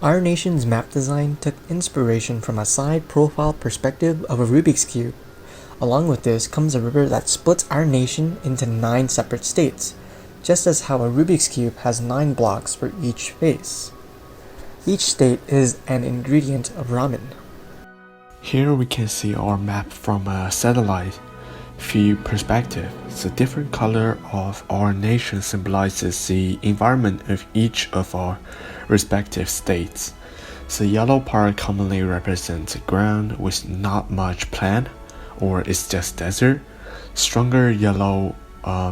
Our nation's map design took inspiration from a side profile perspective of a Rubik's Cube. Along with this comes a river that splits our nation into 9 separate states, just as how a Rubik's Cube has 9 blocks for each face. Each state is an ingredient of ramen. Here we can see our map from a satellite view perspective. The different color of our nation symbolizes the environment of each of our respective states. The yellow part commonly represents the ground with not much plant, or it's just desert. Stronger yellow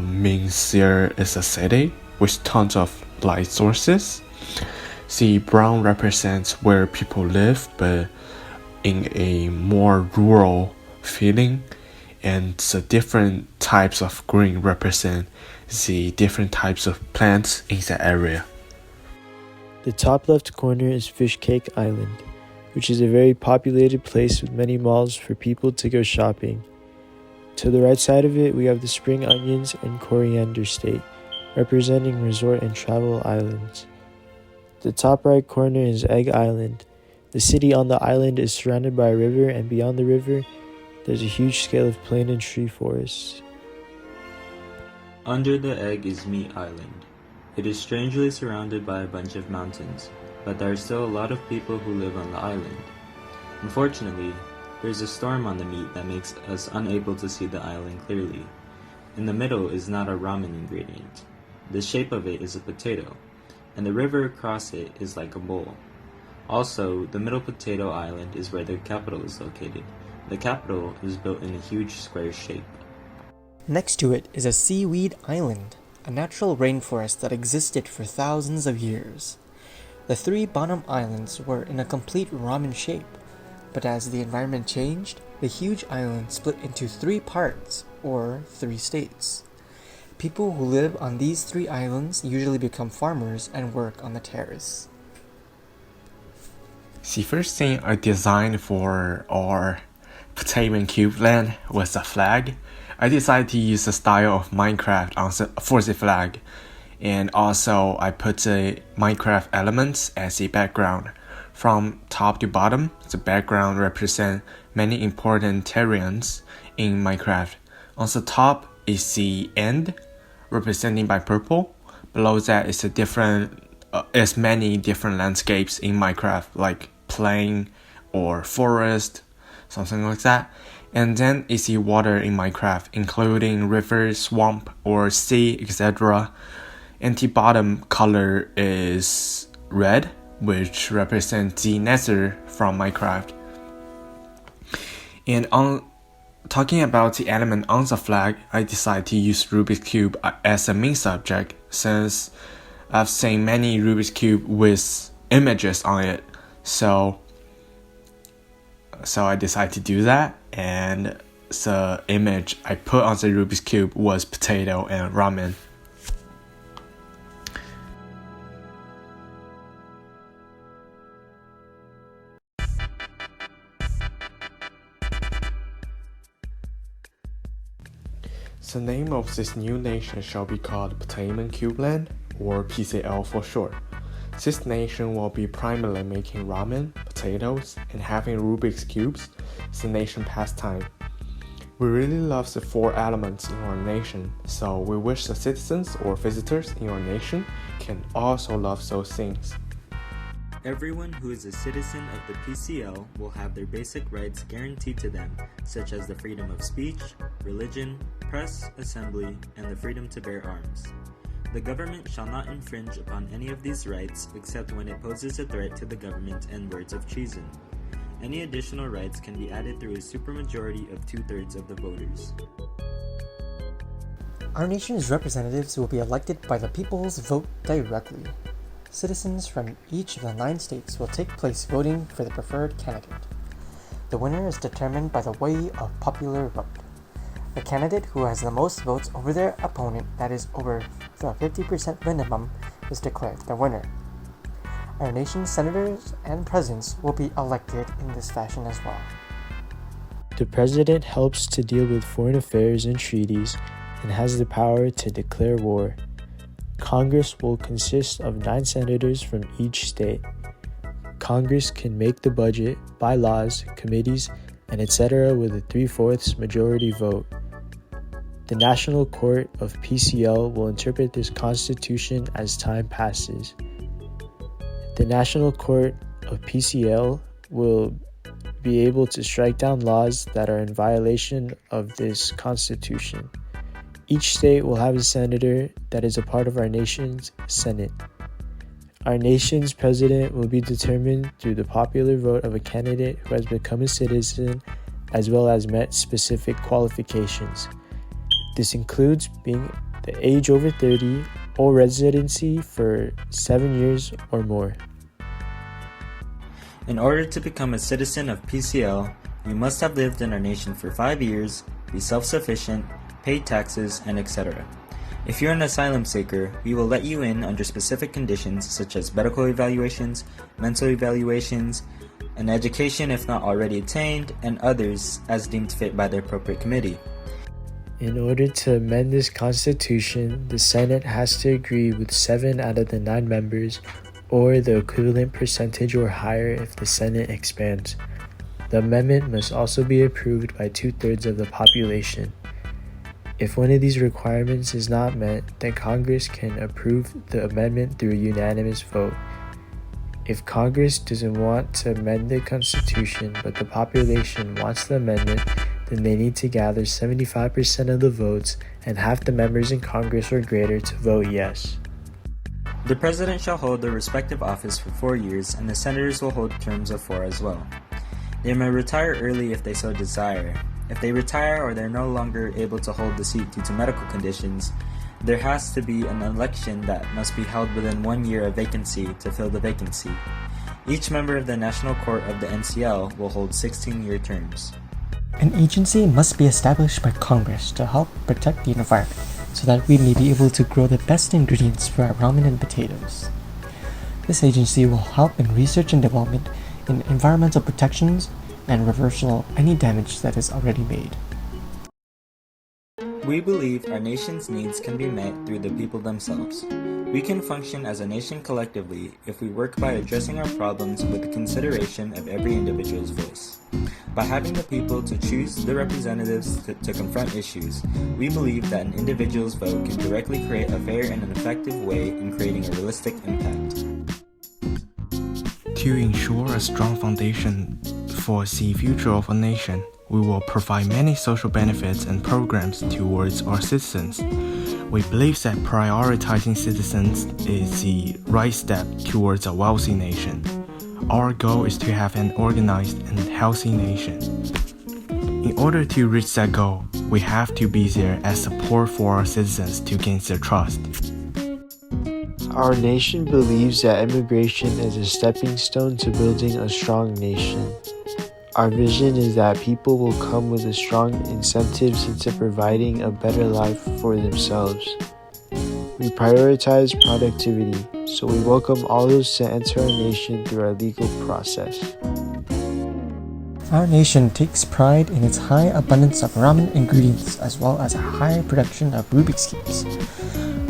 means there is a city with tons of light sources. The brown represents where people live, but in a more rural feeling, and the different types of green represent the different types of plants in the area. The top left corner is Fish Cake Island, which is a very populated place with many malls for people to go shopping. To the right side of it, we have the Spring Onions and Coriander State, representing resort and travel islands. The top right corner is Egg Island. The city on the island is surrounded by a river, and beyond the river, there's a huge scale of plain and tree forests. Under the egg is Meat Island. It is strangely surrounded by a bunch of mountains, but there are still a lot of people who live on the island. Unfortunately, there's a storm on the meat that makes us unable to see the island clearly. In the middle is not a ramen ingredient. The shape of it is a potato, and the river across it is like a bowl. Also, the middle potato island is where the capital is located. The capital is built in a huge square shape. Next to it is a seaweed island, a natural rainforest that existed for thousands of years. The 3 bottom islands were in a complete ramen shape, but as the environment changed, the huge island split into 3 parts, or 3 states. People who live on these 3 islands usually become farmers and work on the terrace. The first thing I designed for our Potato Cube land was a flag. I decided to use the style of Minecraft for the flag, and also I put the Minecraft elements as a background. From top to bottom, the background represents many important terrains in Minecraft. On the top is the end, represented by purple. Below that is many different landscapes in Minecraft, like plain or forest, something like that. And then is the water in Minecraft, including river, swamp, or sea, etc. And the bottom color is red, which represents the nether from Minecraft. And on talking about the element on the flag, I decided to use Rubik's Cube as a main subject, since I've seen many Rubik's Cube with images on it. So I decided to do that, and the image I put on the Rubik's Cube was potato and ramen. The name of this new nation shall be called Potato Cube Land, or PCL for short. This nation will be primarily making ramen, potatoes, and having Rubik's Cubes, the nation pastime. We really love the 4 elements in our nation, so we wish the citizens or visitors in our nation can also love those things. Everyone who is a citizen of the PCL will have their basic rights guaranteed to them, such as the freedom of speech, religion, press, assembly, and the freedom to bear arms. The government shall not infringe upon any of these rights except when it poses a threat to the government and words of treason. Any additional rights can be added through a supermajority of 2/3 of the voters. Our nation's representatives will be elected by the people's vote directly. Citizens from each of the 9 states will take place voting for the preferred candidate. The winner is determined by the way of popular vote. The candidate who has the most votes over their opponent, that is over the 50% minimum, is declared the winner. Our nation's senators and presidents will be elected in this fashion as well. The president helps to deal with foreign affairs and treaties and has the power to declare war. Congress will consist of 9 senators from each state. Congress can make the budget, by laws, committees, and etc. with a 3/4 majority vote. The National Court of PCL will interpret this constitution as time passes. The National Court of PCL will be able to strike down laws that are in violation of this constitution. Each state will have a senator that is a part of our nation's Senate. Our nation's president will be determined through the popular vote of a candidate who has become a citizen as well as met specific qualifications. This includes being the age over 30 or residency for 7 years or more. In order to become a citizen of PCL, you must have lived in our nation for 5 years, be self-sufficient, pay taxes, and etc. If you're an asylum seeker, we will let you in under specific conditions such as medical evaluations, mental evaluations, an education if not already attained, and others as deemed fit by the appropriate committee. In order to amend this constitution, the Senate has to agree with 7 out of the 9 members, or the equivalent percentage or higher if the Senate expands. The amendment must also be approved by 2/3 of the population. If one of these requirements is not met, then Congress can approve the amendment through a unanimous vote. If Congress doesn't want to amend the Constitution but the population wants the amendment, then they need to gather 75% of the votes and half the members in Congress or greater to vote yes. The President shall hold their respective office for 4 years, and the Senators will hold terms of 4 as well. They may retire early if they so desire. If they retire or they're no longer able to hold the seat due to medical conditions, there has to be an election that must be held within 1 year of vacancy to fill the vacancy. Each member of the National Court of the NCL will hold 16-year terms. An agency must be established by Congress to help protect the environment so that we may be able to grow the best ingredients for our ramen and potatoes. This agency will help in research and development in environmental protections and reversal of any damage that is already made. We believe our nation's needs can be met through the people themselves. We can function as a nation collectively if we work by addressing our problems with the consideration of every individual's voice. By having the people to choose the representatives to confront issues, we believe that an individual's vote can directly create a fair and an effective way in creating a realistic impact. To ensure a strong foundation for the future of a nation, we will provide many social benefits and programs towards our citizens. We believe that prioritizing citizens is the right step towards a wealthy nation. Our goal is to have an organized and healthy nation. In order to reach that goal, we have to be there as support for our citizens to gain their trust. Our nation believes that immigration is a stepping stone to building a strong nation. Our vision is that people will come with a strong incentives into providing a better life for themselves. We prioritize productivity, so we welcome all those to enter our nation through our legal process. Our nation takes pride in its high abundance of ramen ingredients as well as a high production of Rubik's Cubes.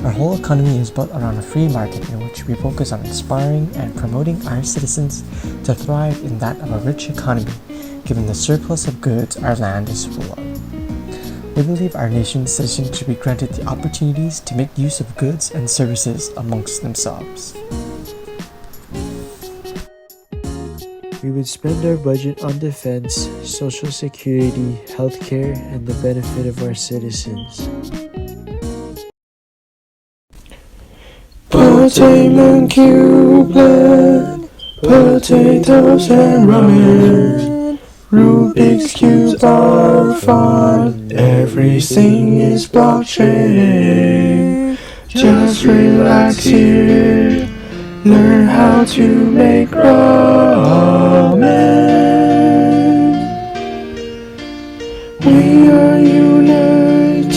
Our whole economy is built around a free market in which we focus on inspiring and promoting our citizens to thrive in that of a rich economy, given the surplus of goods our land is full of. We believe our nation's citizens should be granted the opportunities to make use of goods and services amongst themselves. We would spend our budget on defense, social security, healthcare, and the benefit of our citizens. Potato Cube, potatoes and ramen. Rubik's Cubes are fun, everything is blockchain. Just relax here, learn how to make ramen. We are united,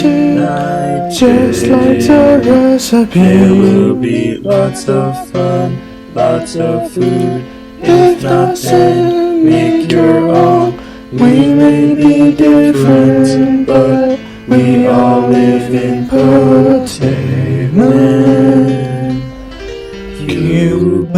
just like the recipe. There will be lots of fun, lots of food. If not, then make your own. We may be different, but we all live in Potato Cube.